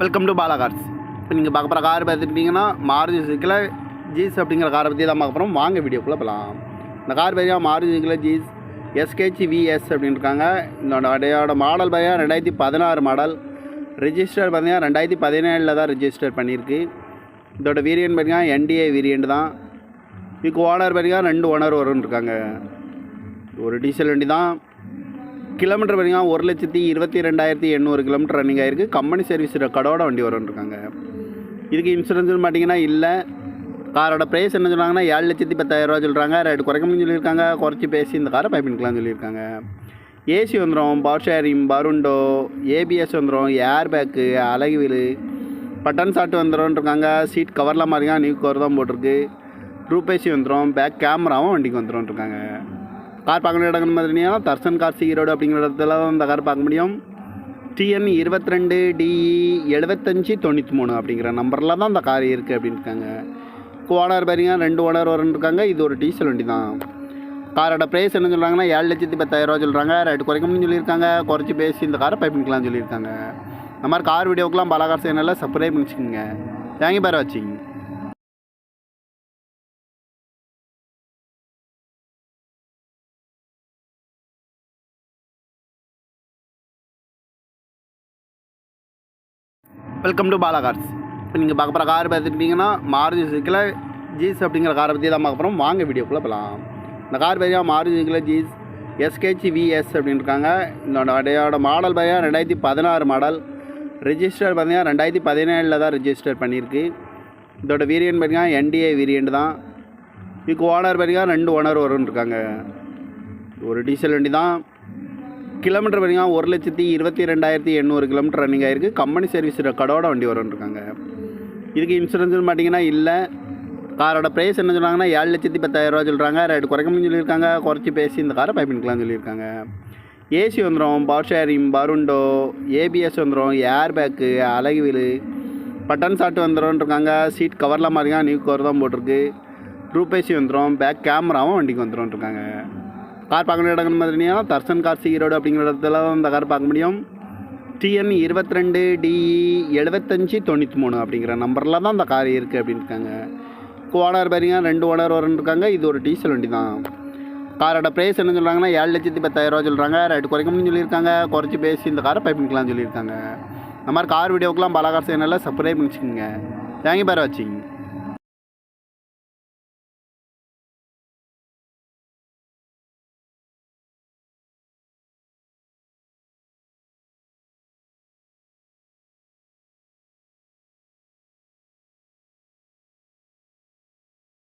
Welcome to Bala cars. இப்போ நீங்கள் பார்க்க போகிற கார் பார்த்துக்கிட்டிங்கன்னா மாருதி சுசுக்கியில் ஜீஸ் அப்படிங்கிற காரை பற்றி தான் பார்க்க போகிறோம். வாங்க வீடியோக்குள்ளே போகலாம். இந்த கார் பார்த்தீங்கன்னா மாருதி சுசுக்கியில் ஜீஸ் எஸ்கேச் விஎஸ் அப்படின்னு இருக்காங்க. இதோட மாடல் பார்த்தீங்கன்னா 2016 மாடல். ரிஜிஸ்டர் பார்த்தீங்கன்னா 2017 தான் ரிஜிஸ்டர் பண்ணியிருக்கு. இதோட வேரியன்ட் பார்த்தீங்கன்னா என்டிஏ வேரியண்ட் தான். இதுக்கு ஓனர் பார்த்தீங்கன்னா 2 ஓனர் வரும்னு இருக்காங்க. ஒரு டீசல் வண்டி தான். கிலோமீட்டர் பார்த்தீங்கன்னா 1,22,800 கிலோமீட்டர் ரன்னிங் ஆகிருக்கு. கம்பெனி சர்வீஸ் ரெக்கார்டோட வண்டி வரும்னு இருக்காங்க. இதுக்கு இன்சூரன்ஸ்னு பார்த்தீங்கன்னா இல்லை. காரோட ப்ரைஸ் என்ன சொன்னாங்கன்னா 7,10,000 சொல்கிறாங்க. ரேட்டு குறைக்கணும்னு சொல்லியிருக்காங்க. குறைச்சி பேசி இந்த காரை பை பண்ணிக்கலாம்னு சொல்லியிருக்காங்க. ஏசி வந்துடும், பவர் ஷேரிங், பருண்டோ, ஏபிஎஸ் வந்துடும், ஏர் பேக்கு, அழகு வீலு, பட்டன் சாட்டு வந்துடும் இருக்காங்க. சீட் கவர்லாம் மாதிரிங்க நியூ கவர் தான் போட்டிருக்கு. ரூபேசி வந்துடும், பேக் கேமராவும் வண்டிக்கு வந்துடும் இருக்காங்க. கார் பார்க்கணும் இடங்கள் மாதிரினா தர்சன் கார் ஈரோடு அப்படிங்கிற இடத்துல தான் இந்த கார் பார்க்க முடியும். TN 22DE 7593 அப்படிங்கிற நம்பரில் தான் இந்த கார் இருக்குது அப்படின்னு இருக்காங்க. ஓனர் பாருங்க 2 ஓனர் வரும்னு இருக்காங்க. இது ஒரு டீசல் வண்டி தான். காரோட ப்ரைஸ் என்ன சொல்கிறாங்கன்னா 7,10,000 சொல்கிறாங்க. ரேட்டு குறைக்கணும்னு சொல்லியிருக்காங்க. குறைச்சி பேசி இந்த காரை பை பண்ணிக்கலாம்னு சொல்லியிருக்காங்க. இந்த மாதிரி கார் வீடியோக்கெலாம் பாலா கார் சேனலில் சப்ஸ்கிரைப் பண்ணிச்சுக்கோங்க. தேங்க்யூ பார் வாட்சிங். Welcome to Bala cars. இப்போ நீங்கள் பார்க்க போகிற கார் பார்த்துக்கிட்டிங்கன்னா மாருதி சுசுக்கியில் ஜீஸ் அப்படிங்கிற காரை பற்றி தான் பார்க்க போகிறோம். வாங்க வீடியோக்குள்ளே போகலாம். இந்த கார் பார்த்தீங்கன்னா மாருதி சுசுக்கியில் ஜீஸ் எஸ்கேச் விஎஸ் அப்படின்னு இருக்காங்க. இதோட மாடல் பார்த்தீங்கன்னா 2016 மாடல். ரிஜிஸ்டர் பார்த்தீங்கன்னா 2017 தான் ரிஜிஸ்டர் பண்ணியிருக்கு. இதோட வேரியன்ட் பார்த்தீங்கன்னா என்டிஏ வேரியண்ட் தான். இதுக்கு ஓனர் பார்த்தீங்கன்னா 2 ஓனர் வரும்னு இருக்காங்க. ஒரு டீசல் வண்டி தான். கிலோமீட்டர் பார்த்தீங்கன்னா 1,22,800 கிலோமீட்டர் ரன்னிங் ஆகிருக்கு. கம்பெனி சர்வீஸ் ரெக்கார்டோட வண்டி வரும்னு இருக்காங்க. இதுக்கு இன்சூரன்ஸ்னு பார்த்தீங்கன்னா இல்லை. காரோட ப்ரைஸ் என்ன சொன்னாங்கன்னா 7,10,000 சொல்கிறாங்க. ரேட்டு குறைக்கணும்னு சொல்லியிருக்காங்க. குறைச்சி பேசி இந்த காரை பை பண்ணிக்கலாம்னு சொல்லியிருக்காங்க. ஏசி வந்துடும், பவர் ஷேரிங், பருண்டோ, ஏபிஎஸ் வந்துடும், ஏர் பேக்கு, அழகு வீலு, பட்டன் சாட்டு வந்துடும் இருக்காங்க. சீட் கவர்லாம் மாதிரிங்க நியூ கவர் தான் போட்டிருக்கு. ரூபேசி வந்துடும், பேக் கேமராவும் வண்டிக்கு வந்துடும் இருக்காங்க. கார் பார்க்கணும் இடங்கள் மாதிரினா தர்சன் கார் ஈரோடு அப்படிங்கிற இடத்துல தான் இந்த கார் பார்க்க முடியும். TN 22DE 7593 அப்படிங்கிற நம்பரில் தான் இந்த கார் இருக்குது அப்படின்னு இருக்காங்க. ஓனர் பாருங்க 2 ஓனர் வரும்னு இருக்காங்க. இது ஒரு டீசல் வண்டி தான். காரோட ப்ரைஸ் என்ன சொல்கிறாங்கன்னா 7,10,000 சொல்கிறாங்க. ரேட்டு குறைக்கணும்னு சொல்லியிருக்காங்க. குறைச்சி பேசி இந்த காரை பை பண்ணிக்கலாம்னு சொல்லியிருக்காங்க. இந்த மாதிரி கார் வீடியோக்கெலாம் பாலா கார் சேனலில் சப்ஸ்கிரைப் பண்ணிச்சுக்கோங்க. தேங்க்யூ பார் வாட்சிங்.